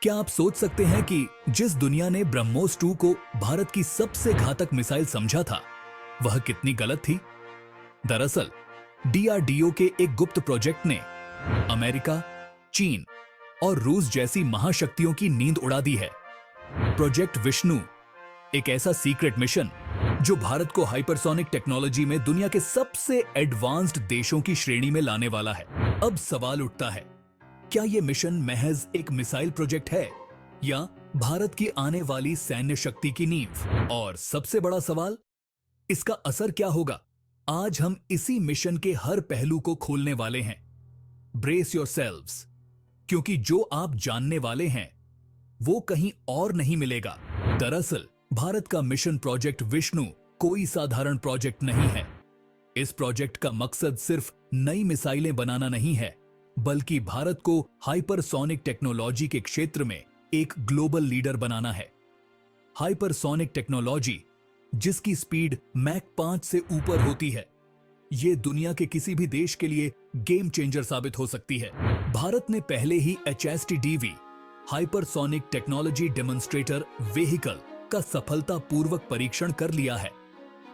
क्या आप सोच सकते हैं कि जिस दुनिया ने ब्रह्मोस 2 को भारत की सबसे घातक मिसाइल समझा था, वह कितनी गलत थी? दरअसल डीआरडीओ के एक गुप्त प्रोजेक्ट ने अमेरिका, चीन और रूस जैसी महाशक्तियों की नींद उड़ा दी है। प्रोजेक्ट विष्णु एक ऐसा सीक्रेट मिशन जो भारत को हाइपरसोनिक टेक्नोलॉजी में दुनिया के सबसे एडवांस्ड देशों की श्रेणी में लाने वाला है। अब सवाल उठता है, क्या यह मिशन महज एक मिसाइल प्रोजेक्ट है या भारत की आने वाली सैन्य शक्ति की नींव? और सबसे बड़ा सवाल, इसका असर क्या होगा? आज हम इसी मिशन के हर पहलू को खोलने वाले हैं। ब्रेस योरसेल्व्स, क्योंकि जो आप जानने वाले हैं वो कहीं और नहीं मिलेगा। दरअसल भारत का मिशन प्रोजेक्ट विष्णु कोई साधारण प्रोजेक्ट नहीं है। इस प्रोजेक्ट का मकसद सिर्फ नई मिसाइलें बनाना नहीं है, बल्कि भारत को हाइपरसोनिक टेक्नोलॉजी के क्षेत्र में एक ग्लोबल लीडर बनाना है। हाइपरसोनिक टेक्नोलॉजी जिसकी स्पीड मैक 5 से ऊपर होती है, ये दुनिया के किसी भी देश के लिए गेम चेंजर साबित हो सकती है। भारत ने पहले ही HSTDV hypersonic technology demonstrator vehicle का सफलतापूर्वक परीक्षण कर लिया है,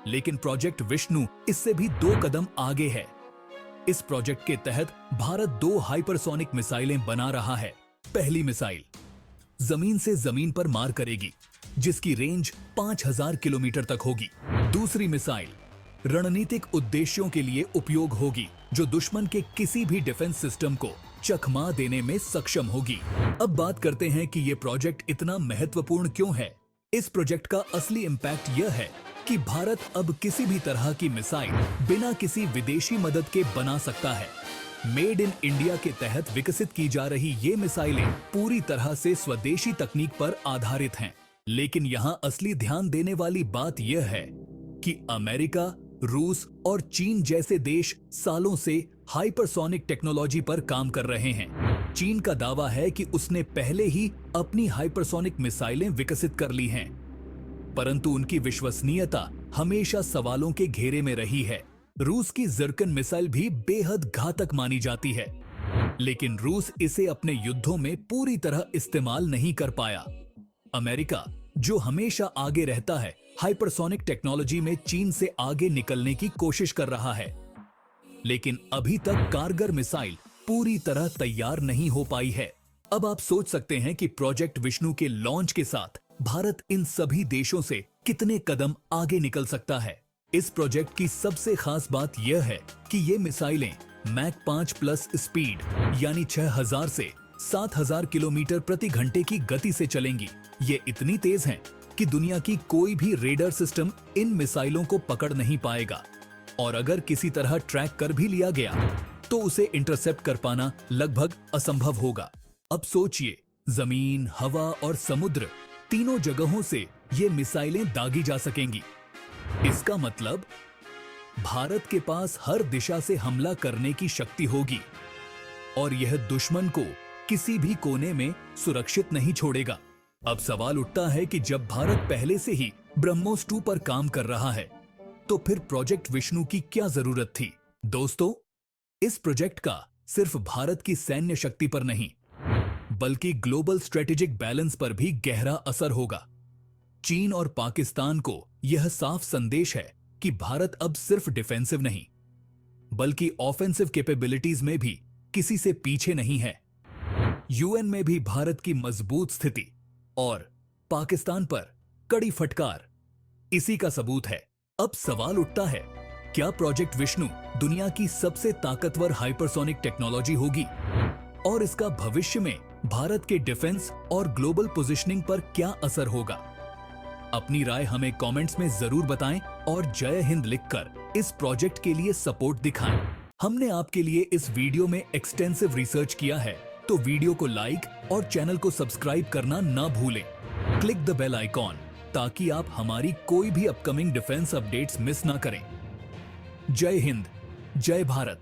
लेकिन प्रोजेक्ट विष्णु इससे भी 2 कदम आगे है। इस प्रोजेक्ट के तहत भारत 2 हाइपरसोनिक मिसाइलें बना रहा है। पहली मिसाइल जमीन से जमीन पर मार करेगी, जिसकी रेंज 5000 किलोमीटर तक होगी। दूसरी मिसाइल रणनीतिक उद्देश्यों के लिए उपयोग होगी, जो दुश्मन के किसी भी डिफेंस सिस्टम को चकमा देने में सक्षम होगी। अब बात करते हैं कि यह प्रोजेक्ट इतना महत्वपूर्ण क्यों है। इस प्रोजेक्ट का असली इंपैक्ट यह है कि भारत अब किसी भी तरह की मिसाइल बिना किसी विदेशी मदद के बना सकता है। मेड इन इंडिया के तहत विकसित की जा रही ये मिसाइलें पूरी तरह से स्वदेशी तकनीक पर आधारित हैं। लेकिन यहाँ असली ध्यान देने वाली बात यह है कि अमेरिका, रूस और चीन जैसे देश सालों से हाइपरसोनिक टेक्नोलॉजी पर काम कर रहे हैं। चीन का दावा है कि उसने पहले ही अपनी हाइपरसोनिक मिसाइलें विकसित कर ली हैं, परंतु उनकी विश्वसनीयता हमेशा सवालों के घेरे में रही है। रूस की ज़िरकन मिसाइल भी बेहद घातक मानी जाती है, लेकिन रूस इसे अपने युद्धों में पूरी तरह इस्तेमाल नहीं कर पाया। अमेरिका, जो हमेशा आगे रहता है, हाइपरसोनिक टेक्नोलॉजी में चीन से आगे निकलने की कोशिश कर रहा है, लेकिन अभी तक कारगर मिसाइल पूरी तरह तैयार नहीं हो पाई है। अब आप सोच सकते हैं कि प्रोजेक्ट विष्णु के लॉन्च के साथ भारत इन सभी देशों से कितने कदम आगे निकल सकता है। इस प्रोजेक्ट की सबसे खास बात यह है कि ये मिसाइलें मैक 5 प्लस स्पीड यानी 6000 से 7000 किलोमीटर प्रति घंटे की गति से चलेंगी। ये इतनी तेज हैं कि दुनिया की कोई भी रेडर सिस्टम इन मिसाइलों को पकड़ नहीं पाएगा, और अगर किसी तरह ट्रैक कर भी लिया गया तो उसे इंटरसेप्ट कर पाना लगभग असंभव होगा। अब सोचिए, जमीन, हवा और समुद्र तीनों जगहों से ये मिसाइलें दागी जा सकेंगी। इसका मतलब भारत के पास हर दिशा से हमला करने की शक्ति होगी, और यह दुश्मन को किसी भी कोने में सुरक्षित नहीं छोड़ेगा। अब सवाल उठता है कि जब भारत पहले से ही ब्रह्मोस 2 पर काम कर रहा है, तो फिर प्रोजेक्ट विष्णु की क्या जरूरत थी? दोस्तों, इस प्रोजेक्ट का सिर्फ भारत की सैन्य शक्ति पर नहीं, बल्कि ग्लोबल स्ट्रेटेजिक बैलेंस पर भी गहरा असर होगा। चीन और पाकिस्तान को यह साफ संदेश है कि भारत अब सिर्फ डिफेंसिव नहीं, बल्कि ऑफेंसिव कैपेबिलिटीज में भी किसी से पीछे नहीं है। यूएन में भी भारत की मजबूत स्थिति और पाकिस्तान पर कड़ी फटकार इसी का सबूत है। अब सवाल उठता है, क्या प्रोजेक्ट विष्णु दुनिया की सबसे ताकतवर हाइपरसोनिक टेक्नोलॉजी होगी, और इसका भविष्य में भारत के डिफेंस और ग्लोबल पोजीशनिंग पर क्या असर होगा? अपनी राय हमें कमेंट्स में जरूर बताएं और जय हिंद लिखकर इस प्रोजेक्ट के लिए सपोर्ट दिखाएं। हमने आपके लिए इस वीडियो में एक्सटेंसिव रिसर्च किया है, तो वीडियो को लाइक और चैनल को सब्सक्राइब करना ना भूलें। क्लिक द बेल आइकॉन ताकि आप हमारी कोई भी अपकमिंग डिफेंस अपडेट्स मिस ना करें। जय हिंद, जय भारत।